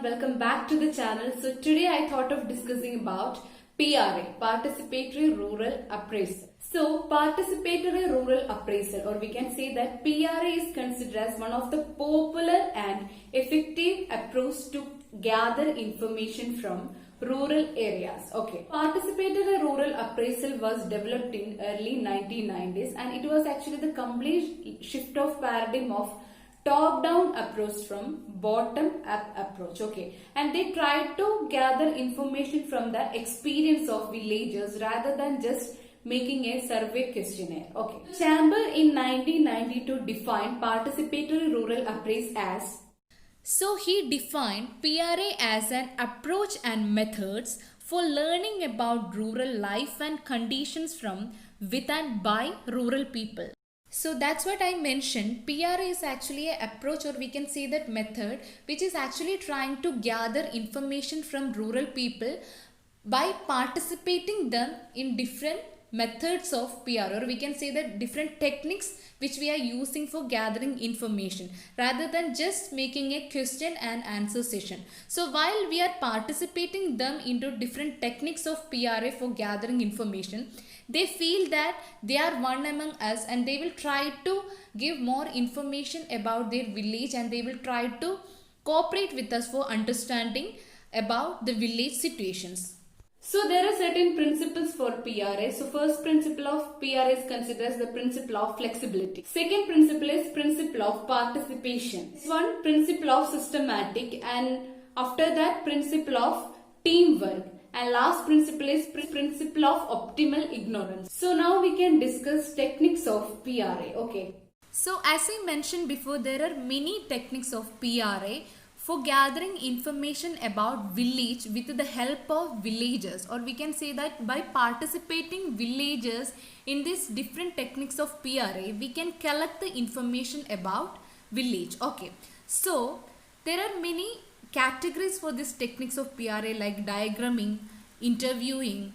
welcome back to the channel. So today I thought of discussing about PRA, Participatory Rural Appraisal. So Participatory Rural Appraisal, or we can say that PRA is considered as one of the popular and effective approach to gather information from rural areas. Okay, Participatory Rural Appraisal was developed in early 1990s and it was actually the complete shift of paradigm of top-down approach from bottom-up approach. Okay, and they tried to gather information from the experience of villagers rather than just making a survey questionnaire. Okay, Chamber in 1992 defined participatory rural appraise as. So he defined PRA as an approach and methods for learning about rural life and conditions from with and by rural people. So that's what I mentioned. PRA is actually an approach, or we can say that method, which is actually trying to gather information from rural people by participating them in different methods of PRA, or we can say that different techniques which we are using for gathering information rather than just making a question and answer session. So while we are participating them into different techniques of PRA for gathering information, they feel that they are one among us and they will try to give more information about their village and they will try to cooperate with us for understanding about the village situations. So there are certain principles for PRA. So first principle of PRA is considered as the principle of flexibility. Second principle is principle of participation. One principle of systematic, and after that principle of teamwork. And last principle is principle of optimal ignorance. So now we can discuss techniques of PRA. Okay. So as I mentioned before, there are many techniques of PRA for gathering information about village with the help of villagers, or we can say that by participating villagers in these different techniques of PRA, we can collect the information about village. Okay. So there are many categories for these techniques of PRA like diagramming, interviewing,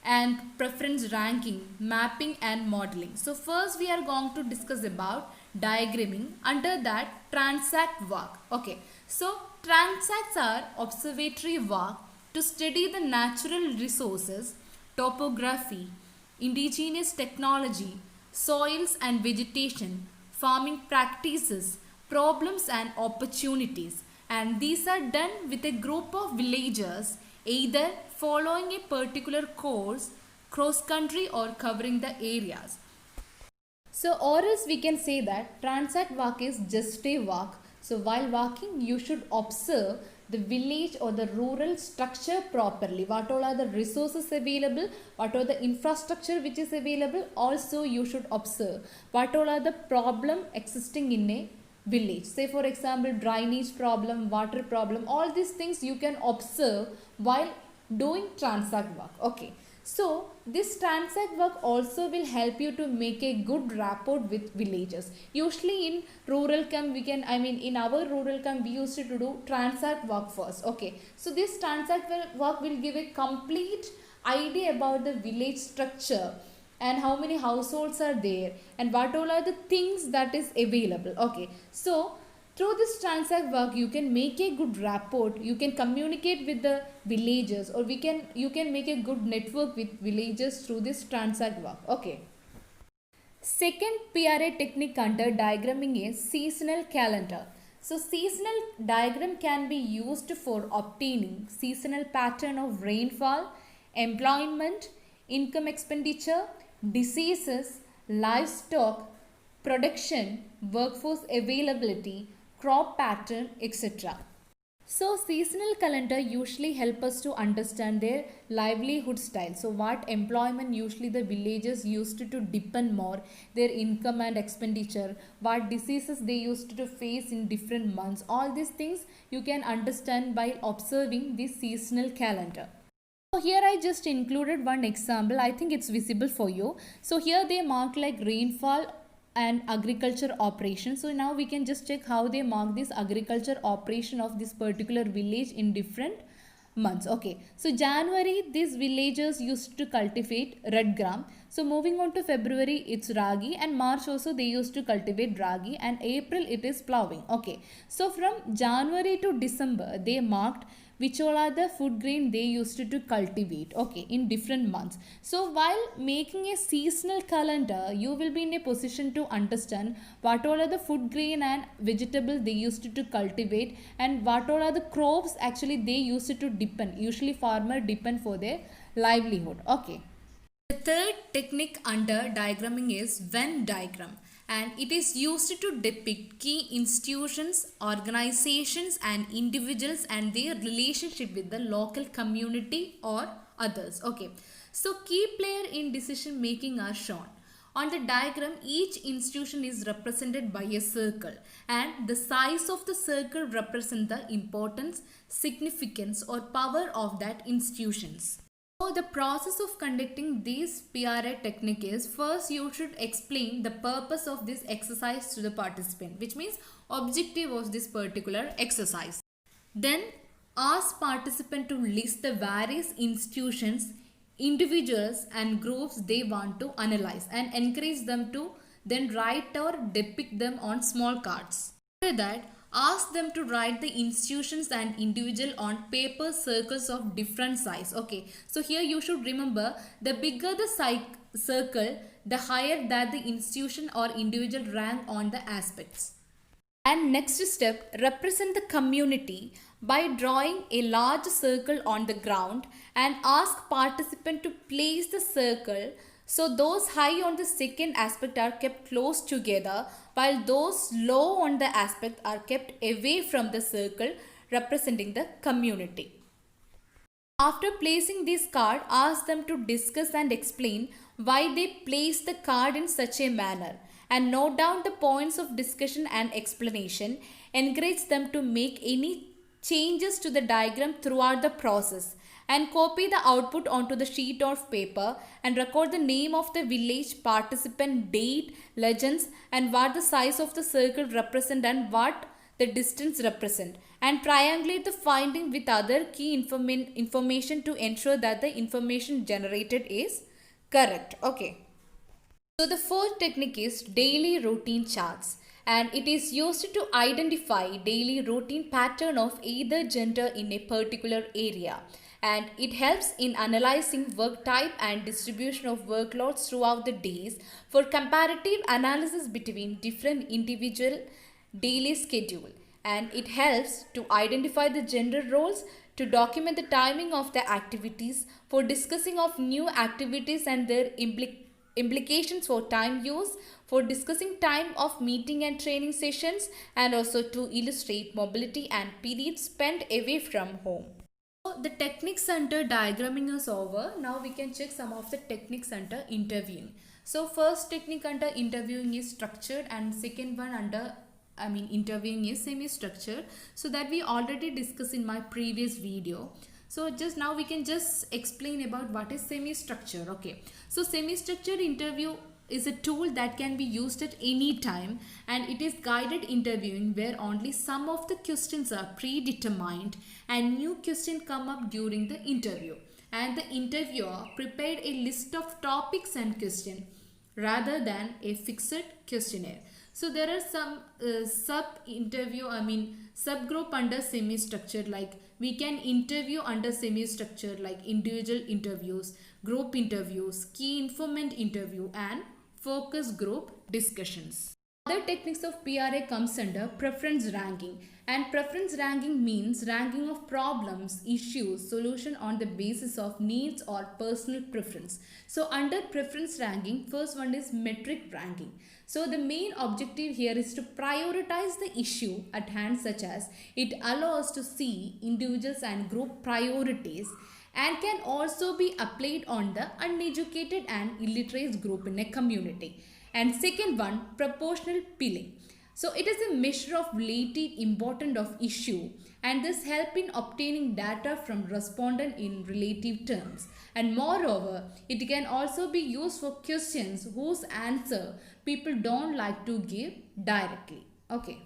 and preference ranking, mapping and modeling. So first we are going to discuss about diagramming. Under that, transact work. Okay, so transacts are observatory work to study the natural resources, topography, indigenous technology, soils and vegetation, farming practices, problems and opportunities, and these are done with a group of villagers either following a particular course, cross country, or covering the areas. So or else we can say that transact walk is just a walk. So while walking you should observe the village or the rural structure properly. What all are the resources available, what are the infrastructure which is available, also you should observe what all are the problem existing in a village. Say for example drainage problem, water problem, all these things you can observe while doing transact work. Okay, so this transact work also will help you to make a good rapport with villagers. Usually in rural camp in our rural camp we used to do transact work first. Okay, so this transact work will give a complete idea about the village structure and how many households are there and what all are the things that is available. Okay, so through this transact work you can make a good rapport, you can communicate with the villagers, or you can make a good network with villagers through this transact work. Okay, second PRA technique under diagramming is seasonal calendar. So seasonal diagram can be used for obtaining seasonal pattern of rainfall, employment, income expenditure, diseases, livestock, production, workforce availability, crop pattern, etc. So seasonal calendar usually help us to understand their livelihood style. So what employment usually the villagers used to depend more, their income and expenditure, what diseases they used to face in different months. All these things you can understand by observing this seasonal calendar. So here I just included one example. I think it's visible for you. So here they mark like rainfall and agriculture operation. So now we can just check how they mark this agriculture operation of this particular village in different months. Okay, so January these villagers used to cultivate red gram. So moving on to February it's ragi, and March also they used to cultivate ragi, and April it is ploughing. Okay, so from January to December they marked which all are the food grain they used to cultivate, okay, in different months. So while making a seasonal calendar, you will be in a position to understand what all are the food grain and vegetables they used to cultivate, and what all are the crops actually they used to depend, usually farmer depend for their livelihood. Okay, the third technique under diagramming is Venn diagram, and it is used to depict key institutions, organizations and individuals and their relationship with the local community or others. Okay, so key player in decision making are shown. On the diagram, each institution is represented by a circle, and the size of the circle represents the importance, significance or power of that institutions. So the process of conducting this PRA technique is, first you should explain the purpose of this exercise to the participant, which means objective of this particular exercise. Then ask participant to list the various institutions, individuals and groups they want to analyze, and encourage them to then write or depict them on small cards. After that, ask them to write the institutions and individual on paper circles of different size. Okay, so here you should remember, the bigger the circle, the higher that the institution or individual rank on the aspects. And next step, represent the community by drawing a large circle on the ground and ask participant to place the circle so those high on the second aspect are kept close together, while those low on the aspect are kept away from the circle, representing the community. After placing this card, ask them to discuss and explain why they placed the card in such a manner, and note down the points of discussion and explanation. Encourage them to make any changes to the diagram throughout the process, and copy the output onto the sheet of paper and record the name of the village, participant, date, legends and what the size of the circle represent and what the distance represent, and triangulate the finding with other key information to ensure that the information generated is correct. Okay. So the fourth technique is daily routine charts, and it is used to identify daily routine pattern of either gender in a particular area, and it helps in analyzing work type and distribution of workloads throughout the days for comparative analysis between different individual daily schedule, and it helps to identify the gender roles, to document the timing of the activities, for discussing of new activities and their implications for time use, for discussing time of meeting and training sessions, and also to illustrate mobility and periods spent away from home. So the techniques under diagramming is over. Now we can check some of the techniques under interviewing. So first technique under interviewing is structured, and second one under interviewing is semi-structured. So that we already discussed in my previous video. So just now we can just explain about what is semi-structure. Okay, so semi-structured interview is a tool that can be used at any time, and it is guided interviewing where only some of the questions are predetermined and new questions come up during the interview, and the interviewer prepared a list of topics and questions rather than a fixed questionnaire. So there are some subgroup under semi-structured, like we can interview under semi-structured like individual interviews, group interviews, key informant interview and focus group discussions. Other techniques of PRA comes under preference ranking, and preference ranking means ranking of problems, issues, solution on the basis of needs or personal preference. So under preference ranking, first one is metric ranking. So the main objective here is to prioritize the issue at hand, such as it allows to see individuals and group priorities, and can also be applied on the uneducated and illiterate group in a community. And second one, proportional peeling. So it is a measure of relative importance of issue, and this help in obtaining data from respondent in relative terms. And moreover, it can also be used for questions whose answer people don't like to give directly. Okay.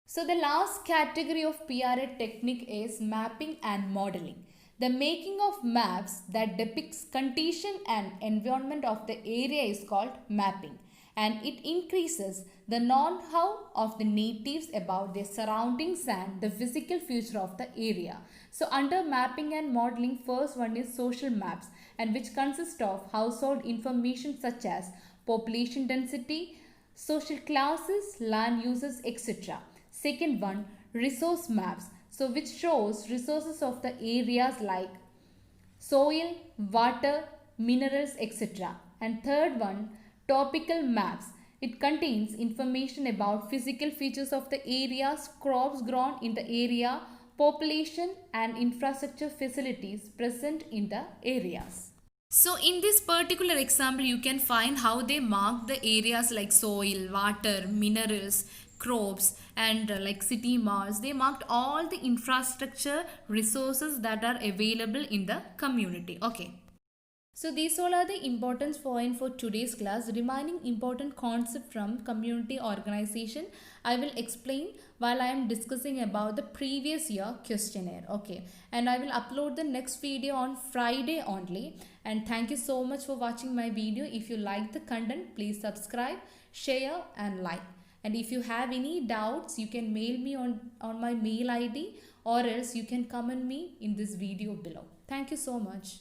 So the last category of PRA technique is mapping and modeling. The making of maps that depicts condition and environment of the area is called mapping, and it increases the know-how of the natives about their surroundings and the physical future of the area. So under mapping and modeling, first one is social maps, and which consist of household information such as population density, social classes, land uses, etc. Second one, resource maps, so which shows resources of the areas like soil, water, minerals, etc. And third one, topical maps. It contains information about physical features of the areas, crops grown in the area, population and infrastructure facilities present in the areas. So in this particular example, you can find how they mark the areas like soil, water, minerals, crops and like city malls. They marked all the infrastructure resources that are available in the community. Okay. So these all are the important points for today's class. Remaining important concept from community organization I will explain while I am discussing about the previous year questionnaire. Okay, and I will upload the next video on Friday only. And thank you so much for watching my video. If you like the content, please subscribe, share and like. And if you have any doubts, you can mail me on my mail ID, or else you can comment me in this video below. Thank you so much.